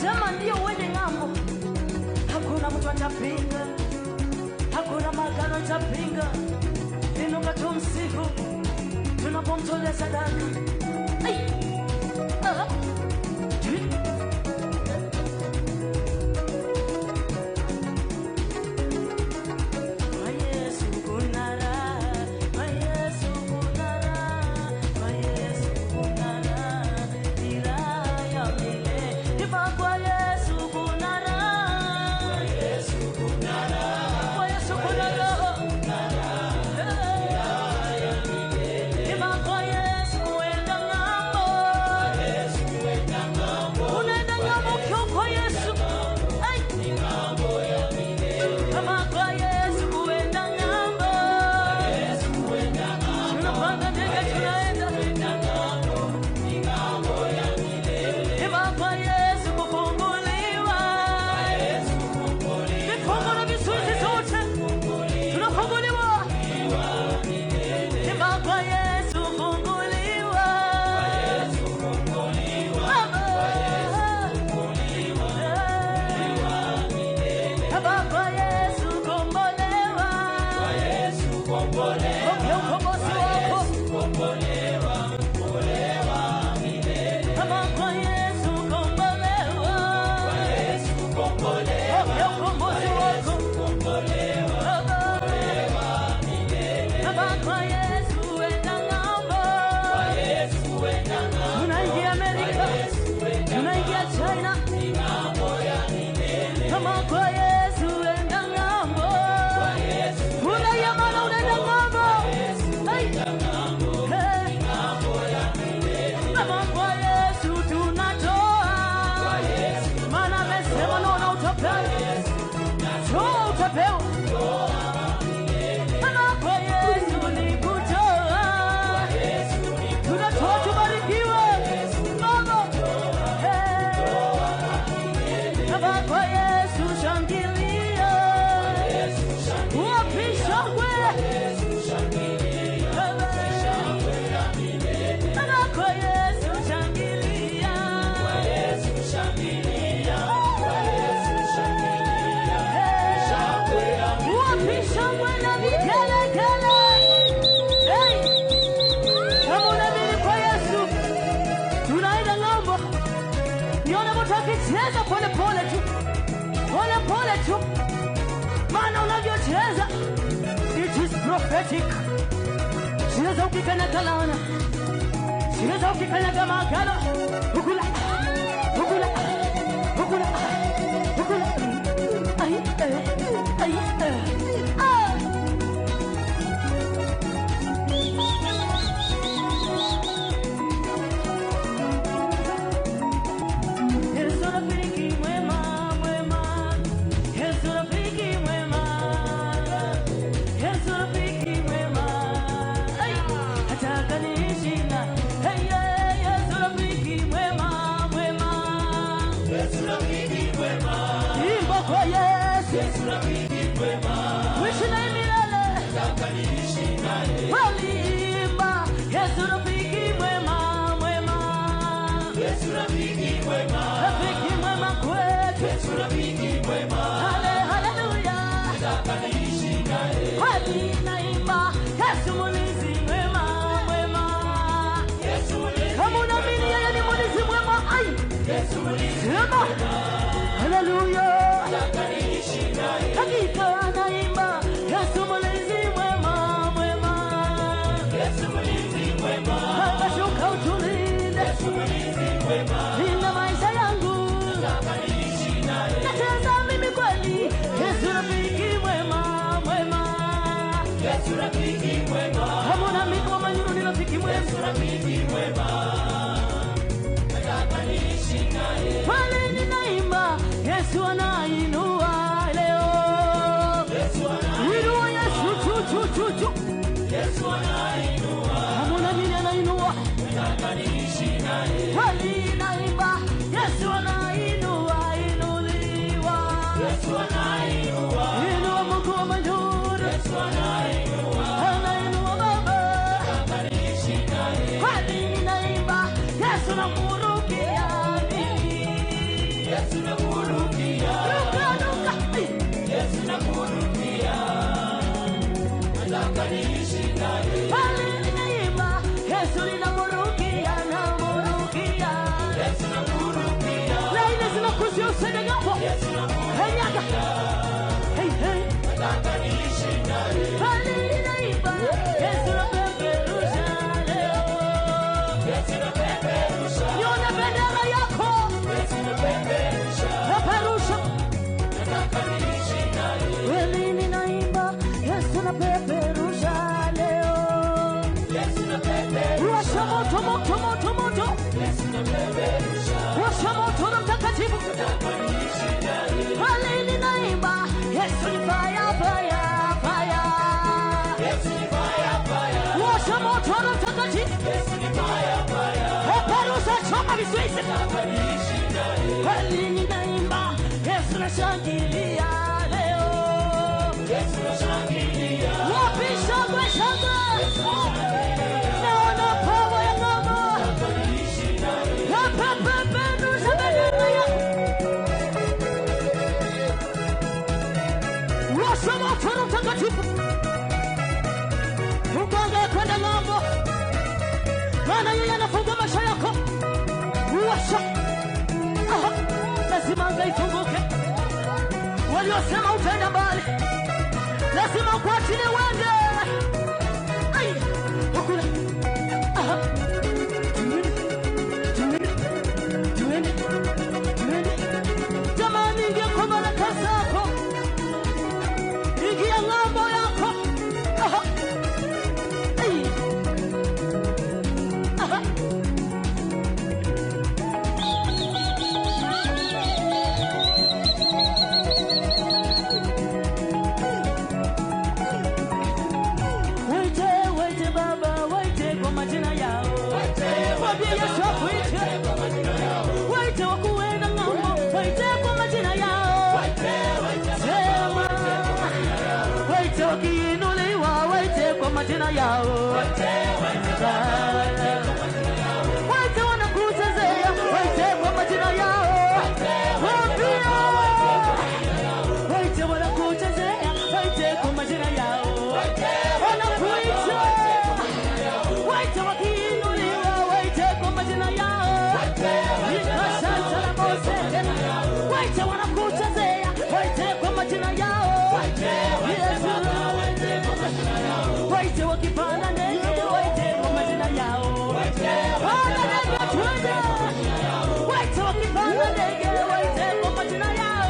Akisema ndio uende ng'ambo, hakuna mtu atapinga, hakuna magano atapinga. Inuka tumsifu tunapomtolea sadaka. prophetic. Cheza ukikanyaga laana, cheza ukikanyaga magano. Ukula, ukula, ukula, ukula. Ay, ay, ay. Hallelujah. Hakika naimba Yesu mlinzi mwema mwema. Yesu mlinzi mwema. Hata shuka utulinde. Yesu mlinzi mwema. Linda maisha yangu. Nacheza mimi kweli. Yesu rafiki mwema mwema. Yesu rafiki mwema. Hamuna miko manyuru ni rafiki mwema. Yesu rafiki mwema. Wale ninaimba Yesu anainua leo. Yesu anainua. Yesu Yesu anainua. Hamuna mimi anainua. Nataka niishi naye. Wale ninaimba Yesu anainua, inuliwa. Yesu anainua. Inua Mungu wa majuri. Yesu anainua. Anainua Baba. Nataka niishi naye. Wale ninaimba Yesu anamurukia. Yesu nakurudia. Yesu nakurudia. Nataka niishi naye. Pale ninaimba Yesu ninakurudia, nakurudia. Yesu nakurudia. Laini zinakusia usende ngapo. Yesu nakurudia. Hey nyaga. Hey hey. Nataka niishi naye. Pale ninaimba Yesu napeperusha leo. Yesu napeperusha. Nione bendera yako. Yesu napeperusha. Peperusha. Nataka niishi naye. Kweli ninaimba Yesu napeperusha leo. Yesu napeperusha. Washa moto moto moto moto. Yesu napeperusha. Washa moto na mtakatifu. Nataka niishi naye. Kweli ninaimba Yesu ni fire fire fire. Yesu ni fire fire. Washa moto na mtakatifu. Yesu ni fire fire. Peperusha choma viswisi. Nataka niishi naye. Kweli ninaimba Yesu nashangilia leo. Yesu nashangilia. Wapi shangwe shangwe. Naona pawa ya ngoma. Nataka niishi naye. Peperusha bendera yako. Washa moto na mtakatifu. Mungu kwenda ng'ambo. Maana yeye anafunga maisha yako. Washa. Aha. Lazima anga ifunguke. Waliosema utaenda mbali lazima ukuachilie uende. Ai, wakula. Aha. Tuende. Jamani, ingia kwa baraka zako. Ingia ng'ambo yako. Aha. Ai. Aha. Waite Baba, waite kwa majina yao. Mwambie Yesu akuite. Waite wakuenda ng'ambo, waite kwa majina yao. Sema. Waite wakiinuliwa, waite kwa majina yao. Waite wanakuchezea, waite kwa majina yao. Waambie. Waite wanakuchezea, waite kwa majina yao. Wanakuita. Waite wakiinuliwa, waite kwa majina yao. Nikasanta na Mose. Waite wanakuchezea, waite kwa majina yao. Yesu. Waite wakipanda ndege, waite kwa majina yao. Panda ndege twende. Waite wakipanda ndege, waite kwa majina yao.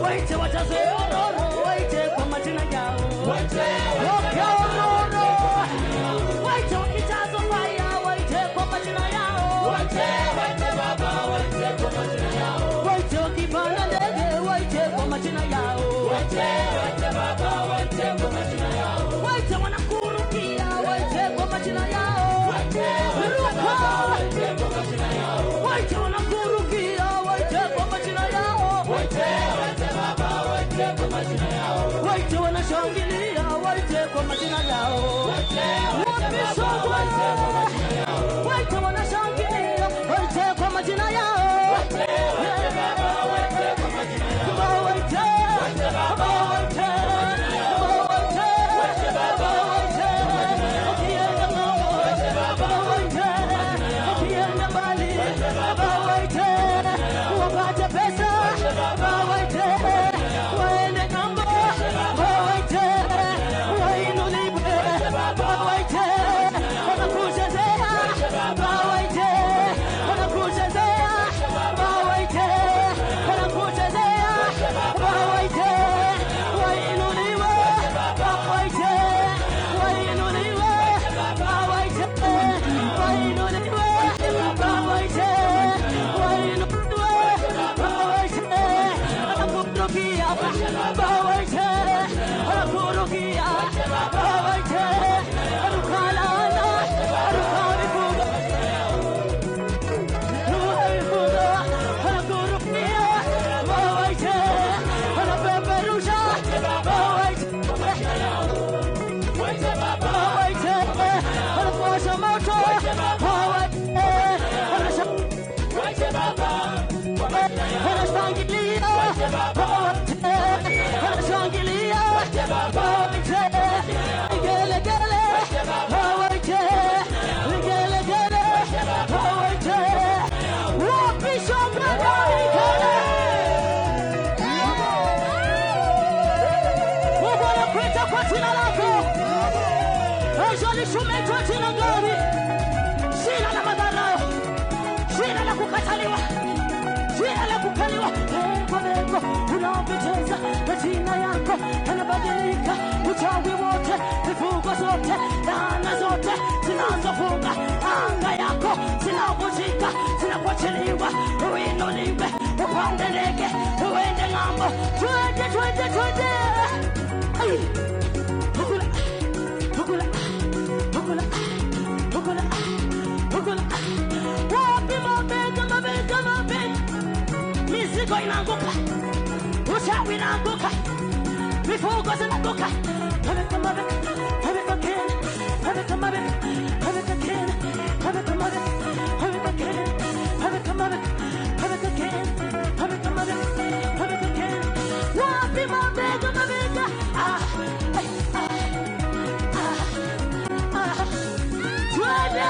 Waite wajaze ororo, waite kwa majina yao. Woke ororo. Waite wakijaza fire, waite kwa majina yao. Waite wakipanda ndege, waite kwa majina yao. Waite wanakurukia, waite kwa majina yao. Ruka. Waite wanakurukia, waite kwa majina yao. Waite wanashangilia, waite kwa majina yao. Wameshangwe. Waite wanashangilia, waite kwa majina yao. Waite jina la kukaliwa kwa lengo unaopoteza majina yako yanabadilika. Uchawi wote, vifungo zote, laana zote zinazofunga anga yako zinavunjika, zinapochiliwa. Uinuliwe, upande ndege, uende ng'ambo. Twende, twende, twende. Hukula, hukula, hukula, hukula, hukula. Wapi mabega, mabega, mabega. Mizigo inaanguka, uchawi inaanguka, vifungo zinaanguka. Mabega, mabega, mabega kene, mabega, mabega, mabega kene, mabega, mabega, mabega kene, mabega, mabega, mabega kene, mabega, mabega, mabega kene. Wapi mabega, mabega. Twende.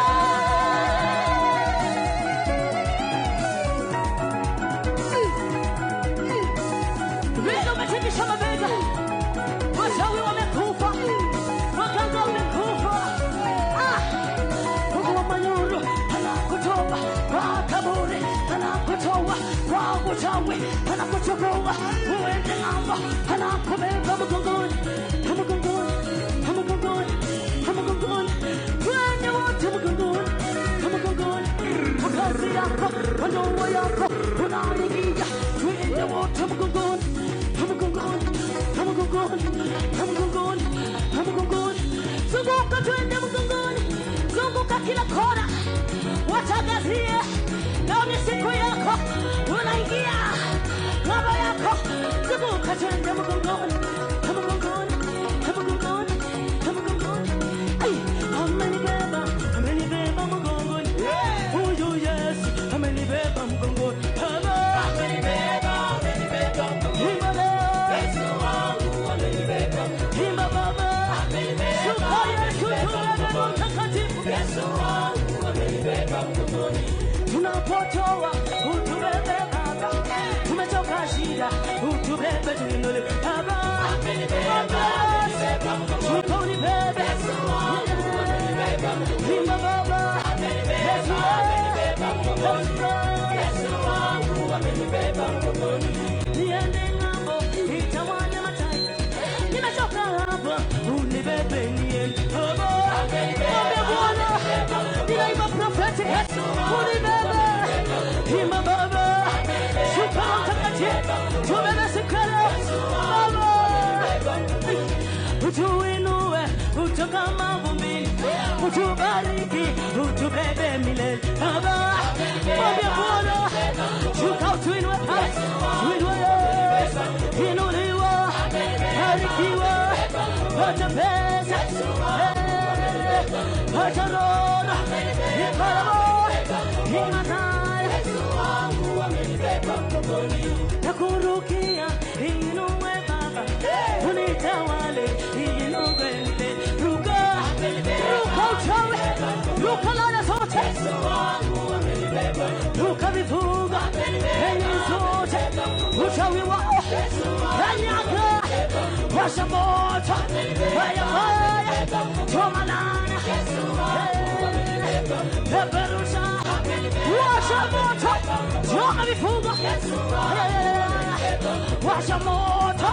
Wendo umetingisha mabega. Wachawi wamekufa, waganga wamekufa. Mungu wa manyuru anakutoa kwa kaburi, anakutoa kwa uchawi, anakuchukua uende ng'ambo, anakubeba mgongoni, mgongoni, mgongoni, mgongoni. Twende wote mgongoni, mgongoni. Kazi yako, ndoa yako unaingia. Twende wote mgongoni, mgongoni, mgongoni, mgongoni, mgongoni. Zunguka, twende mgongoni, zunguka kila kona. Watangazie leo ni siku yako, unaingia ng'ambo yako. Zunguka, twende mgongoni, mgongoni, mgongoni, mgongoni. Amenibeba, amenibeba mgongoni. Huyu Yesu amenibeba mgongoni. Amenibeba, amenibeba mgongoni. Yesu wangu amenibeba mgongoni. Imba baba, shuka Yesu, tubebe mtakatifu. Yesu wangu amenibeba mgongoni. Tunapotoa utubebe baba, tumechoka shida utubebe tuinuliwe baba. Amenibeba, amenibeba mgongoni. Shuka unibebe. Yesu wangu amenibeba mgongoni. Imba baba, Yesu amenibeba mgongoni. Yesu wangu amenibeba mgongoni. Niende ng'ambo, nitawale mataifa. Nimechoka hapa, unibebe niende baba. Amenibeba Bwana, ninaimba prophetic. Unibebe, imba baba. Shuka mtakatifu, tubebe sikala baba. Utuinue kutoka mavumbini, utubariki, utubebe milele baba. Mwambie Bwana, shuka utuinue, tuinue, inuliwa, barikiwa, pata pesa, pata roho, ikarabo, inataya. Nakurukia, inue baba, unitawale, inue milele. Ruka, ruka uchawi, ruka laana zote, ruka vifungo, enyi zote, uchawi wao, kanyaga, washa moto, fire, fire, choma laana, peperusha, washa moto, choma vifungo, washa moto,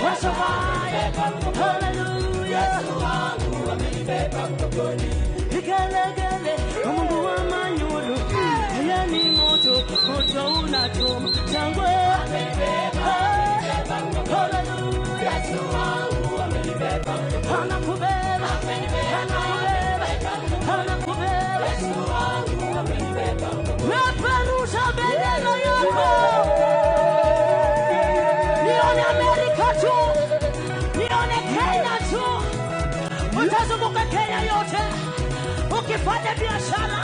washa fire, hallelujah. Igelegele, Mungu wa manyuru, yeye ni moto, moto unachoma shangwe. Hallelujah. Anakubeba, anakubeba, anakubeba. Peperusha bendera yako. Nione Amerika tu, nione Kenya tu. Utazunguka Kenya yote, ukifanya biashara.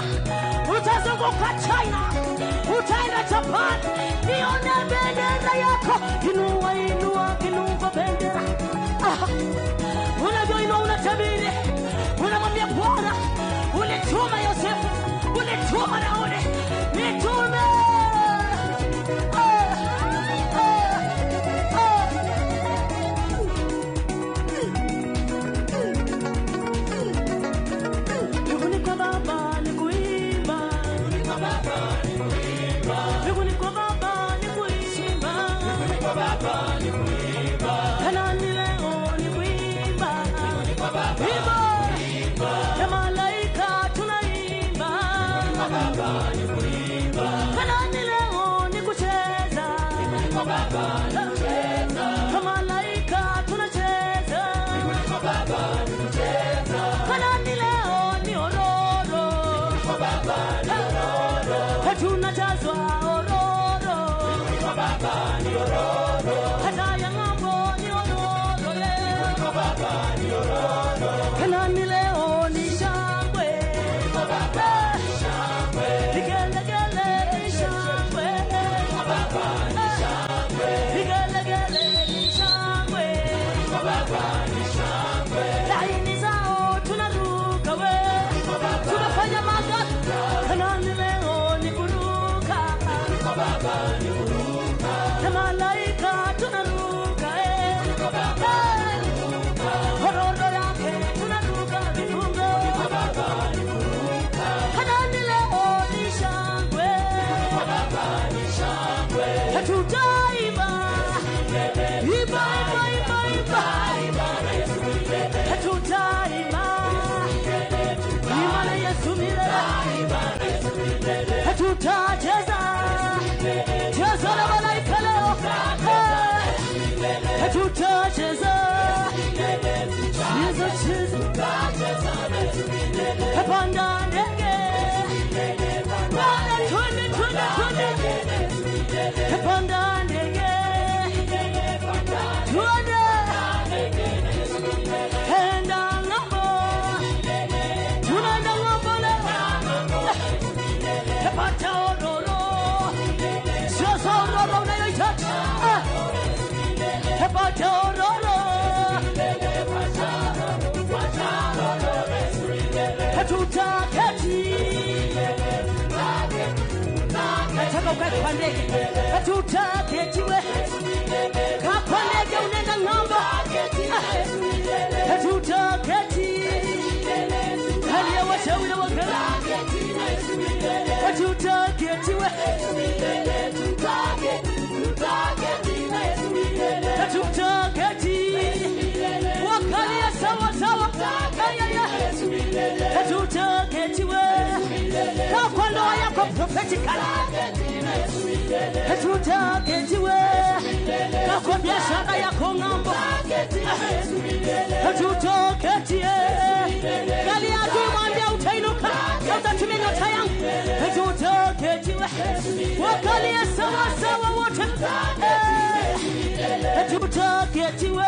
Utazunguka China, utaenda Japan. Nione bendera yako. Inua, inua, inua bendera. Unavyoinua unatabiri, unamwambia Bwana, unituma Yosefu, unituma Daudi, nitume. Nikunika baba, nikuimba. Nikunika baba, malaika tunacheza, Kanaani leo ni ororo, tunajazwa ororo, hata ya ng'ambo ni ororo leo, Kanaani leo ni shangwe, vigelegele ni shangwe, vigelegele ni shangwe, laini zao tunaruka we, tunafanya magari, Kanaani leo ni kuruka, na malaika tunaruka hororo yake tunaruka vifungo, Kanaani leo ni shangwe, hatutaimba iba iba iba iba, hatutaimba imana Yesu milele, hatutacheza cheza na malaika leo, hatutacheza cheza cheza, hapanda ndege wale twende twende twende, hapanda ndege twende, enda ng'ambo, tunaenda ng'ambo leo, hapata ororo, sasa ororo unayohitaji, hapata ororo, hatutaketi, nataka ukae kwa ndege, hatutaketi we, kaa kwa ndege unaenda ng'ambo, hatutaketi, hali ya washauri wakala, hatutaketi we, hatutaketi, wakalia sawa sawa, hatutaketi we, kaa kwa ndoa yako prophetically, hatutaketi we, kaa kwa biashara yako ng'ambo, hatutaketi, gali ya kumwambia utainuka, utatumia nyota yangu, hatutaketi we, wakalia sawa sawa wote, hatutaketi we,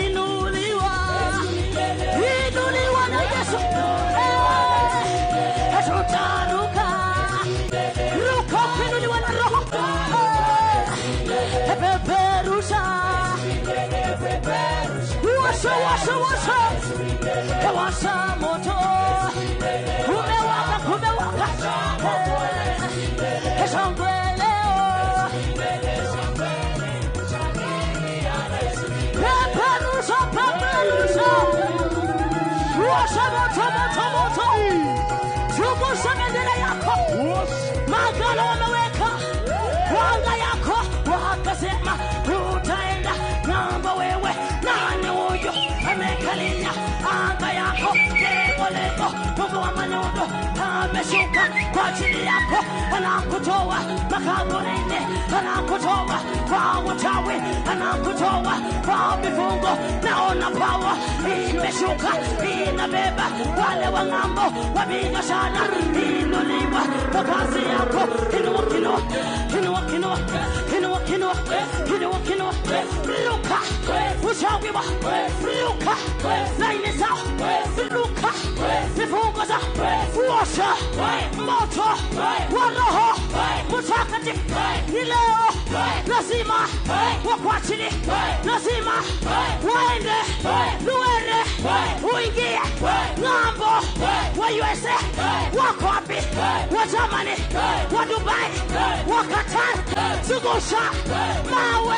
inuliwa, inuliwa na Yesu, hatutaruka, ruka ukiinuliwa na Roho, peperusha, washa washa washa, washa moto, kumewaka kumewaka, shangwe leo, peperusha peperusha, washa moto moto moto, chukua bendera yako, magano wameweka wanga yako, wakasema utaenda ng'ambo wewe, nani huyo amekalia anga yako, lego lego, Mungu wa manyundo ameshuka kwa ajili yako, anakutoa makaburini, anakutoa kwa uchawi, anakutoa kwa vifungo, naona power imeshuka, inabeba wale wa ng'ambo wa biashara, inuliwa kwa kazi yako, inua kinua, inua kinua, inua kinua, inua kinua, luka, uchawi wa, luka, laini zao, luka, vifungo za, washa, moto, wa Roho Mtakatifu, ni leo, lazima, wakuachili, lazima, waende, luere, uingie, ng'ambo, wa USA, wako wapi, wa Germany, wa Dubai, wa Qatar, zungusha, mawe,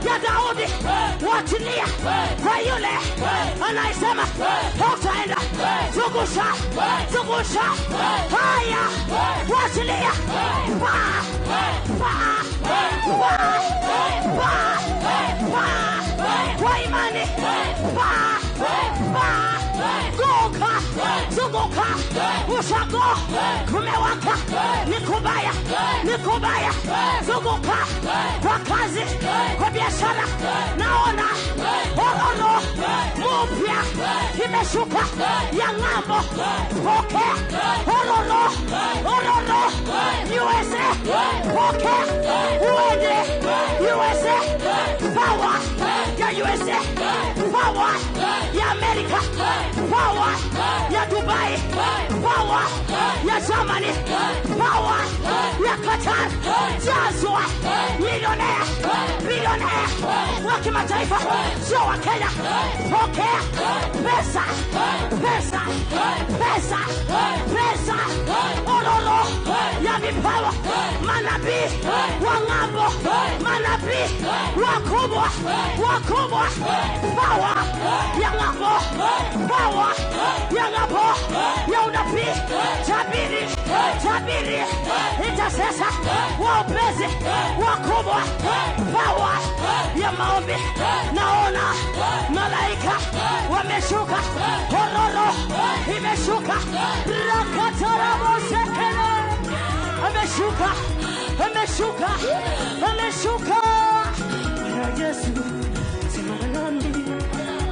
ya Daudi, wachilia, kwa yule, anaisema, utaenda, zungusha, zungusha, haya, wachilia, kwa imani, goka, zunguka, ushago, kumewaka, nikubaya, nikubaya, zunguka, kwa kazi, kwa biashara, naona, orono, mupya, imeshuka, ya ng'ambo, poke, orono, USA, poke, uende, USA, power, ya USA, power, ya Amerika, power, ya Dubai, power, ya Germany, power, ya Qatar, jazwa, millionaire, billionaire, wa kimataifa, sio wa Kenya, pokea pesa, pesa, pesa, pesa, ororo, ya vipawa, manabii, wa ng'ambo, manabii, wakubwa, wakubwa, power, ya ng'ambo, power, ya ng'ambo, ya unabii, tabiri, tabiri, itasesa, waupezi, wakubwa, power, ya maombi, naona, malaika, wameshuka, hororo, imeshuka, rakatarabo sekele, ameshuka, ameshuka, ameshuka, Bwana Yesu, sema nami,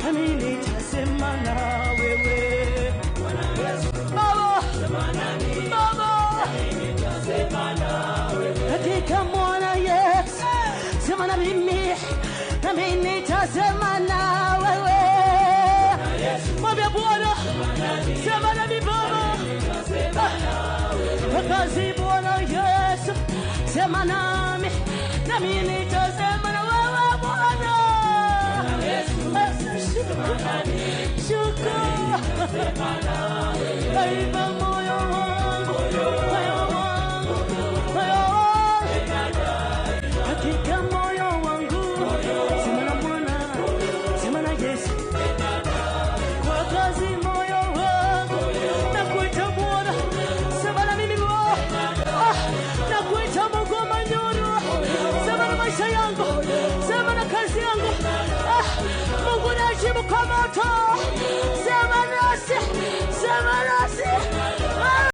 nami nitasema na wewe. Bwana Yesu, Baba, sema nami, Baba, nami nitasema na wewe. Katika Bwana Yesu, sema na mimi, nami nitasema na wewe. Mwambie Bwana, sema na mimi Baba, kazi Bwana Yesu, sema nami, nami nitasema na wewe Bwana. Shuka, kaiba moyo wangu, moyo wangu, moyo wangu, katika moyo wangu, sema na Bwana, sema na Yesu, kwa kazi moyo wangu, nakuita Bwana, sema na mimi Bwana, nakuita Mungu wa manyoro, sema na maisha yangu, sema na kazi yangu, Mungu najibu kwa moto.